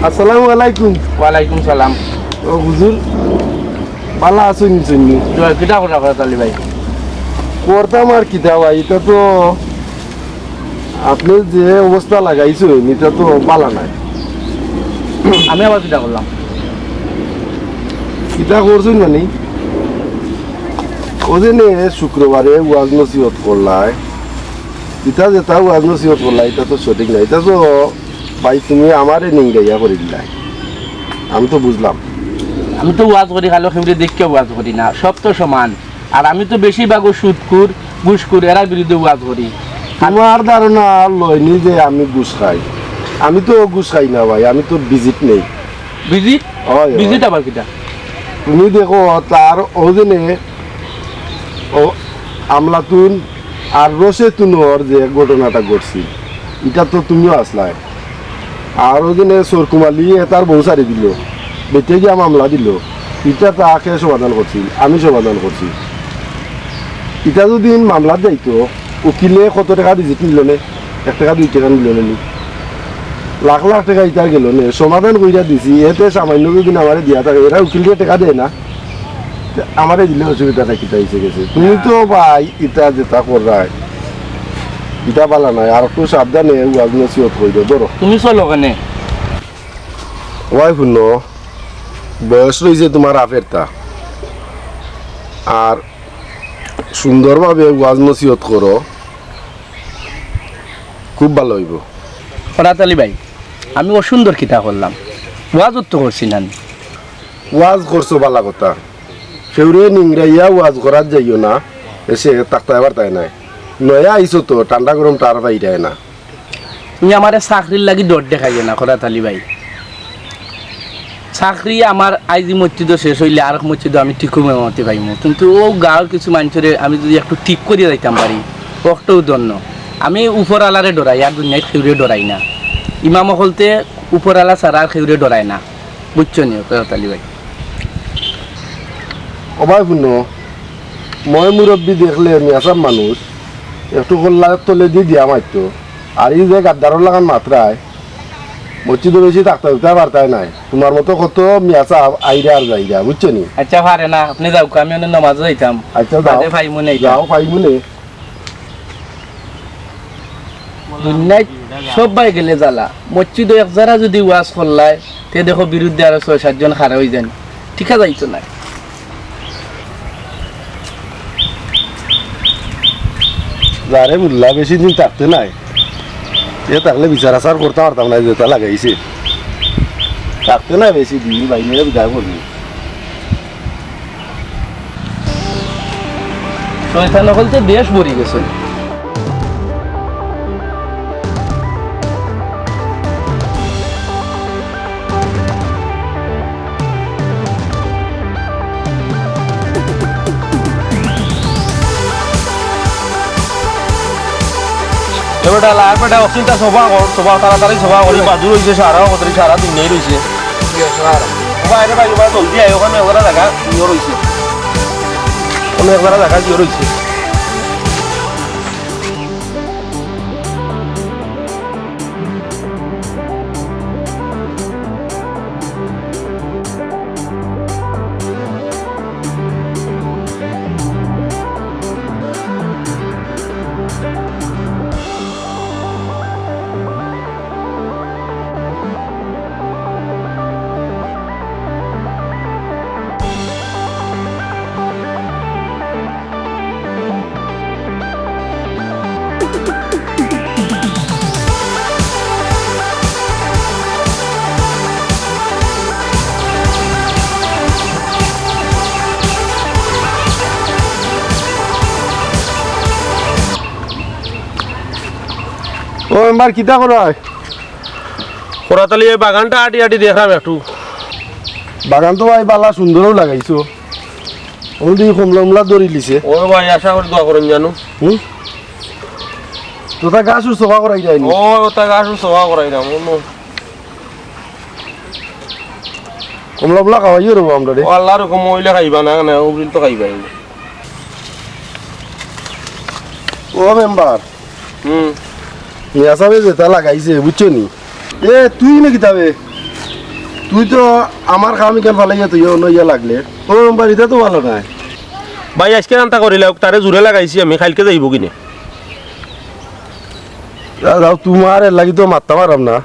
আসসালামু আলাইকুম। ওয়ালাইকুম সালাম। ও হুজুর ভালো আছেন শুনি? কিটা কথা কথা তালি ভাই? করতাম আর কিতা ভাই, এটা তো আপনি যে অবস্থা লাগাইছেন এটা তো ভালো নাই। আমি আবার কিটা করলাম? কিতা করছেন মানে ওদিনে শুক্রবারে ওয়াজ নসিহত করলাই, এটা যেটা ওয়াজ নসিহত করলাই এটা তো সঠিক নাই। এটা তো ভাই তুমি আমারে নিংগাইয়া করে দিলাই, আমি তো বুঝলাম। আমি তো ওয়াজ করি খালো খেমরে দেখকে ওয়াজ করি না, সব তো সমান। আর আমি তো বেশিরভাগ সুদকুর ঘুষকুর এরা বিরুদ্ধে ওয়াজ করি। আমার ধারণা লয়নি যে আমি ঘুষ খাই। আমি তো ঘুষ খাই না ভাই, আমি তো ভিজিট নেই। ভিজিট? হয় ভিজিট আবার কিটা? তুমি দেখো তার ওদিনে ও আমলাতুন আর রসে তুনোর যে ঘটনাটা ঘটছি এটা তো তুমিও আসলাই। আর ওদিনে সরকুমালি তার বউ সারি দিল, বেটে গিয়া মামলা দিল, এটা তাকে সমাধান করছি, আমি সমাধান করছি। এটা যদি মামলা যাইতো উকিলে কত টাকা ভিজিট নিল নে? 1 টাকা 2 টাকা নিল নি? লাখ লাখ টাকা ইটার গেল নে? সমাধান কইরা দিছি, এতে সামান্য যদি আমারে দিয়া থাকে, এরা উকিলকে টাকা দেয় না, আমারে দিলে অসুবিধাটা কিটা এসে গেছে। তুমি তো ভাই ইটা যেটা করায় ইটা বালা নাই, আর একটু সাবধানে ওয়াজ নসিহত কইরো। ধরো তুমি চলো কেনে? ওয়াই শুনো, বয়স রয়েছে তোমার আফেরটা, আর সুন্দরভাবে ওয়াজ নসিহত করো, খুব ভালো হইব। ফরাত আলী ভাই, আমি অসুন্দর কিতা করলাম? ওয়াজত তো করছি না। ওয়াজ করছো ভালো কথা, সেউরে নিংরাইয়া ওয়াজ করার যাইও না, এসে তাকতায় বার্তায় নাই। নয়া আইসো তো ঠান্ডা গরম টার বাইরায় না। তুমি আমার চাকরির লাগি ডর দেখাইও না ফরাত আলী ভাই। চাকরি আমার আইজি মসজিদ শেষ হইলে আর মসজিদ আমি ঠিক মেমতে পাইমু, কিন্তু ও গাঁৱৰ কিছু মানুষের আমি যদি একটু ঠিক করিয়া যাইতাম পারি অক্টও দন্য। আমি উপর আলারে ডরাই, আর দুনিয়ায় খেউরে ডরাই না। ইমাম হলতে উপর আলা ছাড়া আর খেউরে ডরাই না, বুঝছো নি ফরাত আলী ভাই? অবাই শুনো, মই মুরব্বী দেখলে মেসাব মানুষ একটু কল্লার তলে দিয়ে দিয়া মারতো, আর এই যে গাদ্দারর লাগান মাত্রায় মসজিদে বেশি থাকতে হইতে পারতাই নাই। তোমার মতো কত মিয়াসা আইরা আর যাইরা, বুঝছো নি? আচ্ছা পারে না, আপনি যাও, আমি অন্য নামাজ যাইতাম। আচ্ছা যাও, ফাইমু নেই যাও পাইমুনে। দুনিয়ায় সবাই গেলে জ্বালা, মসজিদে এক যারা যদি ওয়াজ করলায় তে দেখো বিরুদ্ধে আরো 6-7 জন খারা হয়ে যান, ঠিক যাইতো না। যারে বুঝলা বেশি দিন থাকতে নাই, এ থাকলে বিচার আচার করতে পারতাম না, যেটা লাগাইছে থাকতে নাই বেশি দিন, বাইরে বিদায় করবি। শয়তান বলতে দেশ ভরি গেছে। এবারটা লাইফ এটা অক্সিজেনটা সভা তাড়াতাড়ি সভা করি বাজু রয়েছে সারা কতরি সারা দিন নেই রয়েছে বাইরে বাইরে বাইরে জলদি আয়, ওখানে ওরা জায়গা ইয়ে রয়েছে, অনেক জায়গা ইয়ে রয়েছে। ও এবার কিতা করা হয়? কোরাতালি এই বাগানটা আটি আটি দেখলাম একটু। বাগান তো ভাই বালা সুন্দরও লাগাইছো, ওদি কমলা কমলা দড়ি লিছে। ও ভাই আশা করি দোয়া করেন জানো। তোতা গাছ সভা করাই যায়নি? ও ওটা গাছ সভা করাই না মনো কমলা কমলা খাওয়াইও রবো আমরা রে। ও আল্লাহর হুকুম হইলে খাইবা না, না উবিল তো খাইবাই। ও মেম্বার, মিয়া সাহেব যেটা লাগাইছে বুঝছো নি? এ তুই না কিতাবে তুই তো আমার কাম কেন ফালাইয়া তুই অন্য ইয়া লাগলে ও বাড়িতে তো ভালো নাই ভাই আজকে আনতা করিলে তারে জোরে লাগাইছি আমি কালকে যাইব কিনে যাও তোমার এর লাগি তো মারতে পারাম না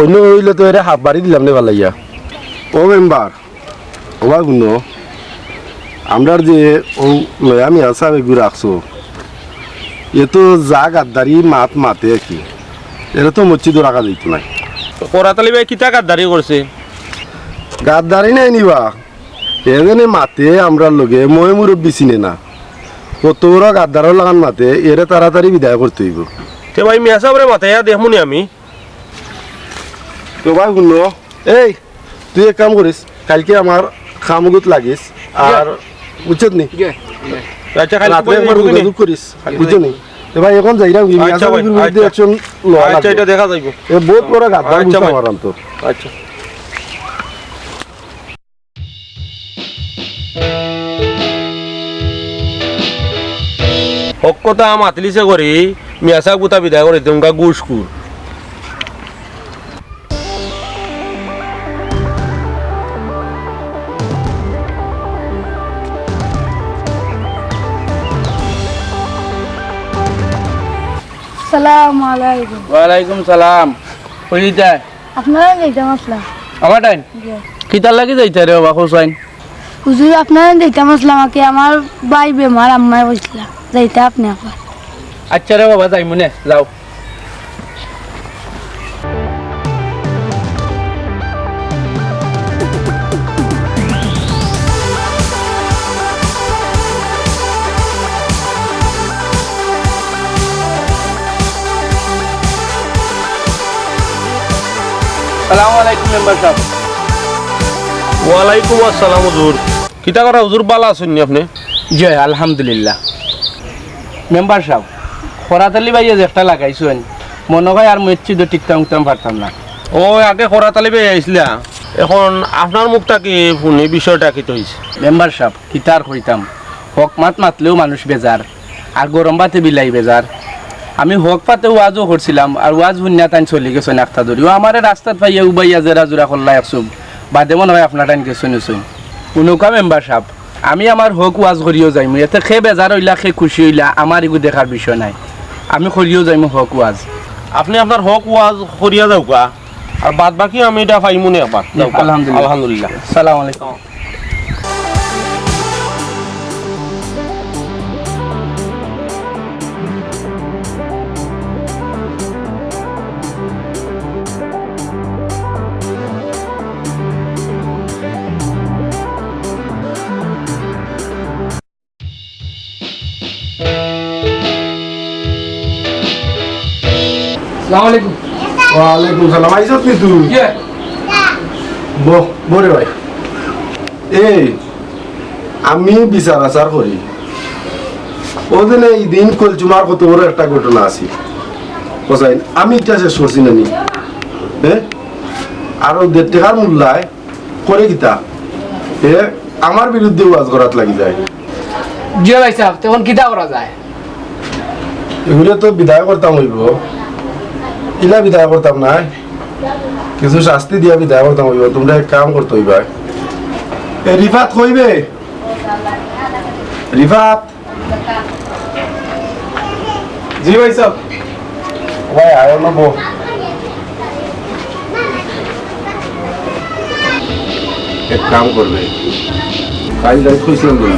অন্য হইলে তো এর হাফ বাড়ি দিলাম নে ভালাইয়া ও মেম্বার ও বা গুনো আমরার যে ও আমি আসাম এগুলো রাখছো এ তো যা গাদ্দারি মাতে কি এটা তো মসজিদও রাখা যাইতো নাই করাতালি ভাই কিতা গাদ্দারি করছে গাদ্দারি নাই নিবা এজনে মাতে আমরার লগে মই মুরব্বী চিনে না কত বড় গাদ্দারও লাগান মাতে এরে তাড়াতাড়ি বিদায় করতে হইব তে ভাই মিয়া সাহেবরে মাথায় দেখমুনি আমি তো ভাই শুনো এই তুই এক কাম করিস কালকে আমার খামগুত লাগিস আর বুঝছত নি আচ্ছা রাতে একবার যোগাযোগ করিস বুঝছো নি তো ভাই এখন যাইরাম কি আচ্ছা ভাই, বিরুদ্ধে অ্যাকশন লওয়া আচ্ছা লাগবে এটা দেখা যাইব এ বহুত বড় গাদ্দার আচ্ছা বুঝতে ভাই। পারাম তো আচ্ছা হকতা মাতলিছে করি মিয়াসা গুতা বিদায় করে তোমরা গুসকুর সালাম আলাইকুম। ওয়ালাইকুম সালাম কইতা আপনারা যাইতাম আসলাম। আমার টাইম কিতার লাগি যাইতা রে বাবা হোসাইন হুজুর আপনারা যাইতাম আসলাম আমাকে আমার ভাই বেমার আম্মাই বসলা যাইতা আপনি আবার আচ্ছা রে বাবা যাই মনে যাও সালামু আলাইকুম মেম্বার সাহেব ওয়ালাইকুম আসসালাম হুজুর কিতা করা হুজুর বালা আছেন নি আপনি জয় আলহামদুলিল্লাহ মেম্বার সাহেব খরাতালি ভাইয়া যে একটা লাগাইছেন মনে হয় আর মসজিদও ঠিকঠাক উঠতাম পারতাম না ও আগে করাতালি ভাই আইছিলা এখন আপনার মুখটা কি শুনি বিষয়টা কি হইছে মেম্বার সাহেব কিতার হইতাম হক মাত মাতলেও মানুষ বেজার আর গরম বাতে বিলাই বেজার আমি হক পাতে ওয়াজও করছিলাম আর ওয়াজ শুনিয়া তাই চলি গেছেন একটা ধরিও আমার রাস্তাত পাইয়া উবাইয়া জেরা জোরা করলাই একসব বাদে মনে হয় আপনার টাইম গেছেন কোনোকা মেম্বার সাহেব আমি আমার হক ওয়াজ করিও যাইমু এতে সে বেজার হইলা সে খুশি হইলা আমার এগু দেখার বিষয় নাই আমি করিও যাইমু হক ওয়াজ আপনি আপনার হক ওয়াজ করিয়া যাওকা আর বাদ বাকি আমি এটা পাইমু নি একবার যাওকা। আলহামদুলিল্লাহ। আলহামদুলিল্লাহ সালাম আলাইকুম সালাম আলাইকুম ওয়ালাইকুম সালাম আইছত নি তুই বরে ভাই এই আমি বিচার আচার করি ওদিন এই দিন কলচুমার কত বড় একটা ঘটনা আছে বুঝাই আমি এটা শেষ করছি না নি হ্যাঁ আরো 1.5 টাকার মূল্যায় করে কিতা এ আমার বিরুদ্ধে ওয়াজ করাত লাগি যায় জিয়া ভাই সাহেব তখন কিতা করা যায় এগুলো তো বিদায় করতাম হইব ইলা বিদায় করতাম না কিছু শাস্তি দিয়া বিদায় করতাম হইব তোমরা এক কাম করতে হইবা এ রিফাত কইবে রিফাত জি ভাই সাহেব ভাই আয় না বো এক কাম করবে কাল যাই খুঁজছিলাম বলে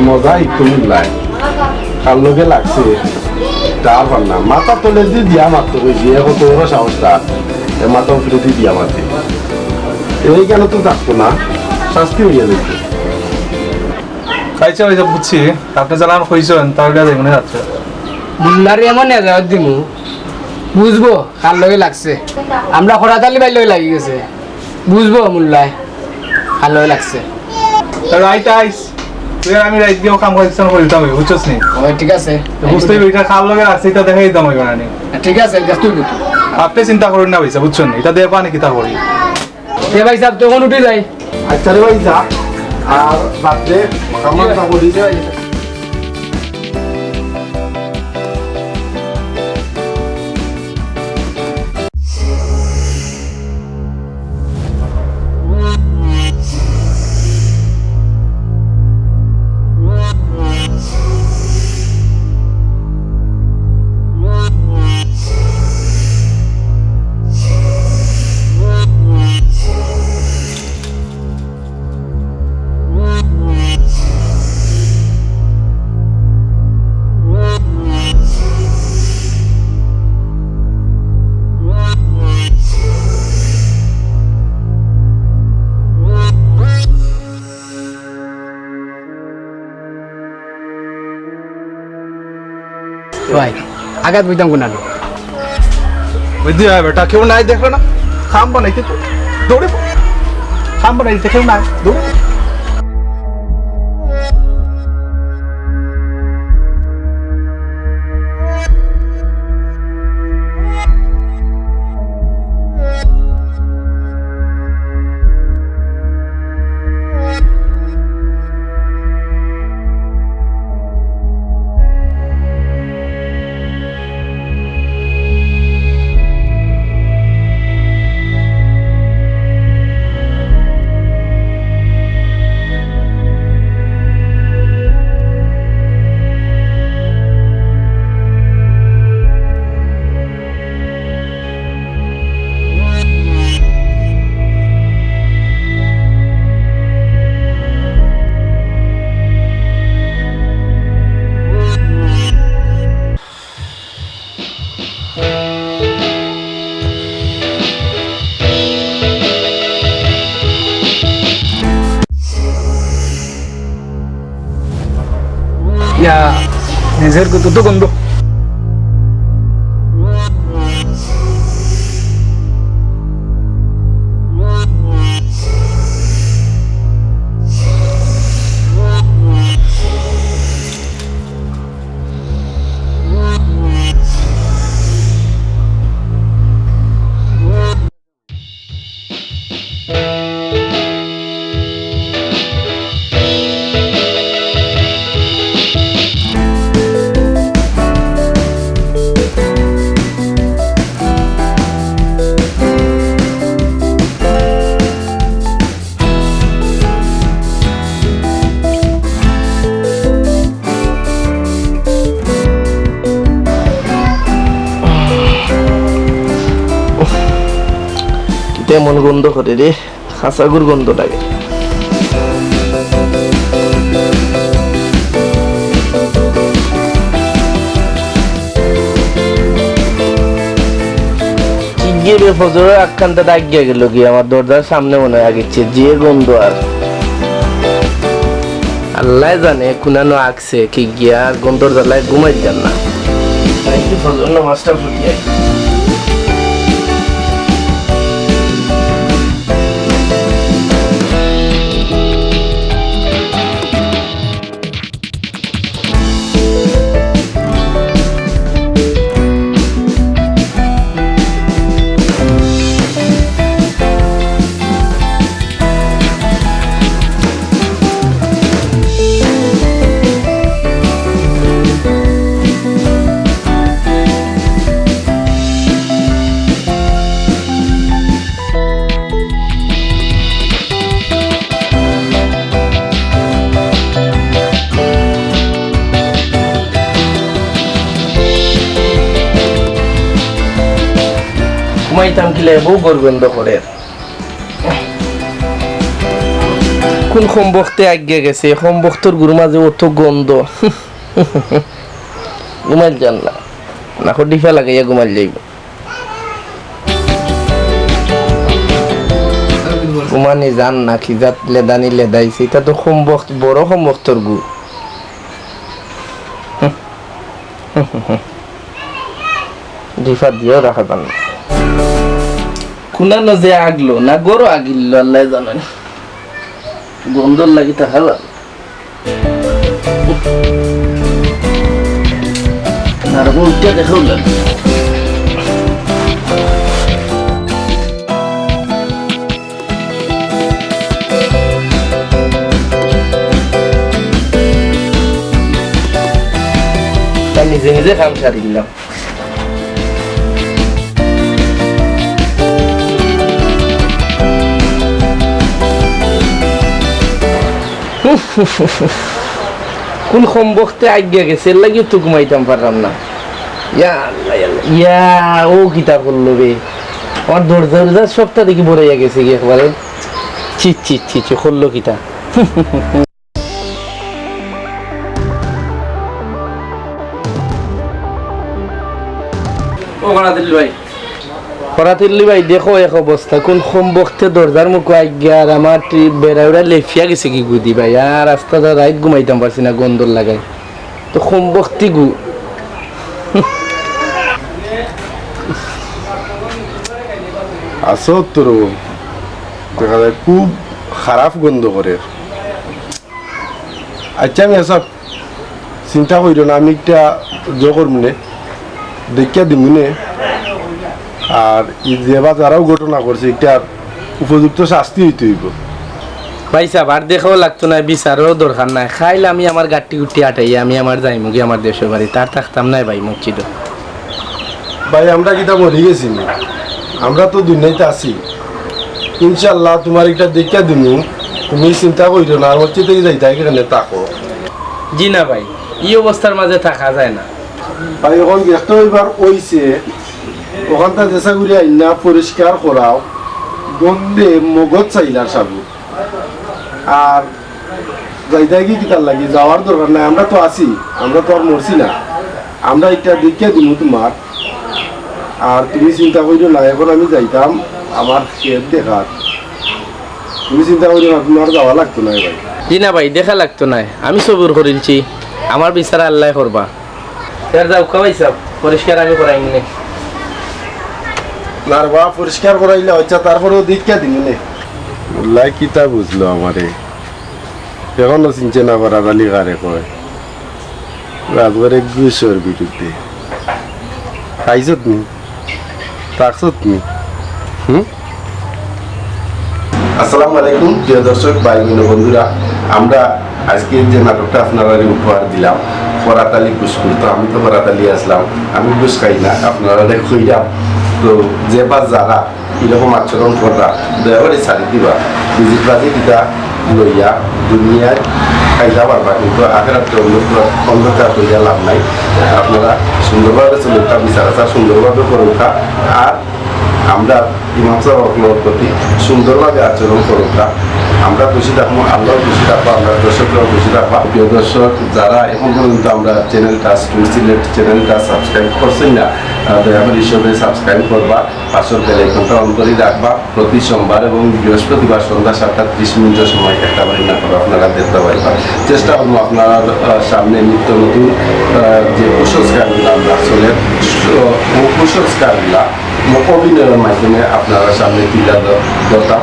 মজা একটু মিলাই কার লোকে লাগছে তার পার না মাথা তলে দিয়ে দিয়া মারতে কইছি এখন তো ওরা সাহসটা এ মাথা উপরে দিয়ে দিয়া মারতে এই কেন তো থাকতো না শাস্তি হইয়া যেত খাইছে ভাই সাহেব বুঝছি আপনি যারা আমার কইছেন তার কাছে মনে যাচ্ছে বুল্লারে এমন এজাজত দিমু বুঝবো কার লগে লাগছে আমরা খরাতালি ভাই লগে লাগি গেছে বুঝবো মুল্লায় কার লগে লাগছে রাইট আইস তুই আর আমি রাইট গিয়েও কাম করছিলাম করিতাম বুঝছস নি ওই ঠিক আছে বুঝতেই এটা খাল লগে আছে এটা দেখাই দিতাম ওই বানানি ঠিক আছে গাছ তুই আপনি চিন্তা করুন না ভাইসা বুঝছেন এটা দিয়ে পানি কিতা করি এ ভাই সাহেব তখন উঠে যাই আচ্ছা রে ভাই যা আর রাত্রে কামনা করি ভাই আঘাত বুঝতাম কোন বুঝলি বেটা কেউ নাই দেখলো না খাম বানাইতে তো দৌড়ে খাম বানাইতে কেউ নাই দৌড়ে ইয়া নিজের কত তো গন্ধ তেমন গন্ধ করে রে খাসাগুর গন্ধ লাগে গিয়ে ফজরের আখ্যানটা ডাক গিয়ে গেল কি আমার দরজার সামনে মনে হয় আগেছে যে গন্ধ আর আল্লাহ জানে কুনানো আঁকছে কি গিয়া গন্ধর জ্বালায় ঘুমাই যান না ফজর নামাজটা ফুটিয়ে ঘুমাইতাম কিলে বউ গর্গন্ধ করে কোন সম্বক্তে আগে গেছে সম্বক্তর গুরু মাঝে অত গন্ধ ঘুমাইল যান না নাকো ডিফা লাগাইয়া ঘুমাইল যাইব ঘুমানি যান না খিজাত লেদানি লেদাইছে এটা তো সম্বক্ত বড় সম্বক্তর গু ডিফা দিয়েও রাখা যান না কুনানো যে আগলো না গরো আগিল আল্লাহ জানেন গন্ধর লাগি তা হালা আর উল্টে দেখো নিজে নিজে কাম সারি দিলাম। কোন সম্বক্তে আজ্ঞা গেছে এর লাগিও তো ঘুমাইতাম পারলাম না। ইয়া আল্লাহ, ইয়া ও কিতা করলো রে, আমার দরজা সপ্তাহ দেখি বড়াইয়া গেছে কি একবারে। ছি ছি ছি ছি, করলো কিতা। ও করাতিল্লি ভাই, করাতিল্লি ভাই দেখো এক অবস্থা, কোন সম্বক্তে দরজার মুখে আজ্ঞা আর আমার বেড়াউড়া লেফিয়া গেছে কি গুদি ভাই। আর রাস্তাটা রাইত ঘুমাইতাম পারছি না গন্ধর লাগাই, তো সম্বক্তি গু। আসো তোর দেখা যায় খুব খারাপ গন্ধ করে। আচ্ছা আমি এসব চিন্তা করিল না, আমি একটা জো করমনে দেখিয়া দিমনে, আর যেবা যারাও ঘটনা করছে এটার উপযুক্ত শাস্তি হইতে হইব। ভাই সাহেব আর দেখাও লাগতো না, বিচারও দরকার নাই। খাইলে আমি আমার গাটি গুটি আটাই আমি আমার যাইমুগি আমার দেশের বাড়ি, তার থাকতাম নাই ভাই মসজিদ। ভাই আমরা কিতা মরি গেছি না, আমরা তো দুনিয়াতে আছি। ইনশাল্লাহ তোমার একটা দেখিয়া দিমু, তুমি চিন্তা করিল না, আর মসজিদ থেকে যাইতে এখানে থাকো। জি না ভাই, এই অবস্থার মাঝে থাকা যায় না। ভাই এখন ব্যস্ত হইবার ওইছে, ওখানটা দেশা ঘুরে আইনা পরিষ্কার করাও, গন্ধে মগজ চাইলার সাবু। আর যাইতে কি কিতার লাগি যাওয়ার দরকার নাই, আমরা তো আছি, আমরা তো আর মরছি না। আমরা এটা দেখিয়া দিমু তোমার, আর তুমি চিন্তা করিল না। এখন আমি যাইতাম আমার খেত দেখার, তুমি চিন্তা করিল না, তোমার যাওয়া লাগতো না ভাই। জি না ভাই, দেখা লাগতো না, আমি সবুর করিলছি, আমার বিচার আল্লাহ করবা। এর যাও ভাই সাহেব, পরিষ্কার আমি করাই নে। না বা পরিষ্কার করাইলে হচ্ছে, তারপরেও দেখিয়া দিমু নে। উল্লাই কিতা বুঝলো আমারে, এখনো চিনছে না পারা আলি কারে কয় রাজবারে গুসর বিরুদ্ধে। খাইছো তুমি, থাকছো তুমি। আসসালামু আলাইকুম প্রিয় দর্শক ভাই বোন বন্ধুরা, আমরা আজকে যে নাটকটা আপনারা উপহার দিলাম ফরাতালি গুসকুল, তো আমি তো ফরাতালি আসলাম, আমি গুস খাই না, আপনারা খুঁজলাম। তো যে বা যারা এরকম আচরণ করা দয়া করে ছাড়ি দিবা, বুঝির বাজে কিতা লইয়া দুনিয়ায় খাইতে পারবা, কিন্তু আখেরাতে অন্ধকার হইয়া লাভ নাই। আপনারা সুন্দরভাবে চলুকা, বিচার আচার সুন্দরভাবে করুকা, আর আমরা ইমাম সাহেবের প্রতি সুন্দরভাবে আচরণ করুকা। আমরা খুশি থাকবো, আল্লাহ খুশি থাকবো, আমরা দর্শকরাও খুশি থাকবো। প্রিয় দর্শক যারা এখন পর্যন্ত আমরা চ্যানেলটা স্টুর সিলেট চ্যানেলটা সাবস্ক্রাইব করছেন না, দয়া করে হিসেবে সাবস্ক্রাইব করবা, পাশের বেল আইকনটা অন করে রাখবা। প্রতি সোমবার এবং বৃহস্পতিবার সন্ধ্যা 7:30 মিনিটের সময় একটা বাড়ি না করে আপনারা দেখতে পারবেন। চেষ্টা করবো আপনার সামনে নিত্য নতুন যে কুসংস্কারগুলো আমরা আসলে কুসংস্কারগুলা অভিনয়ের মাধ্যমে আপনারা সামনে তুলে ধরতাম।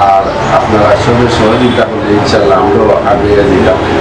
আর আপনারা সবাই সহযোগিতা করলে ইনশাল্লাহ আমরাও আগে যেতাম।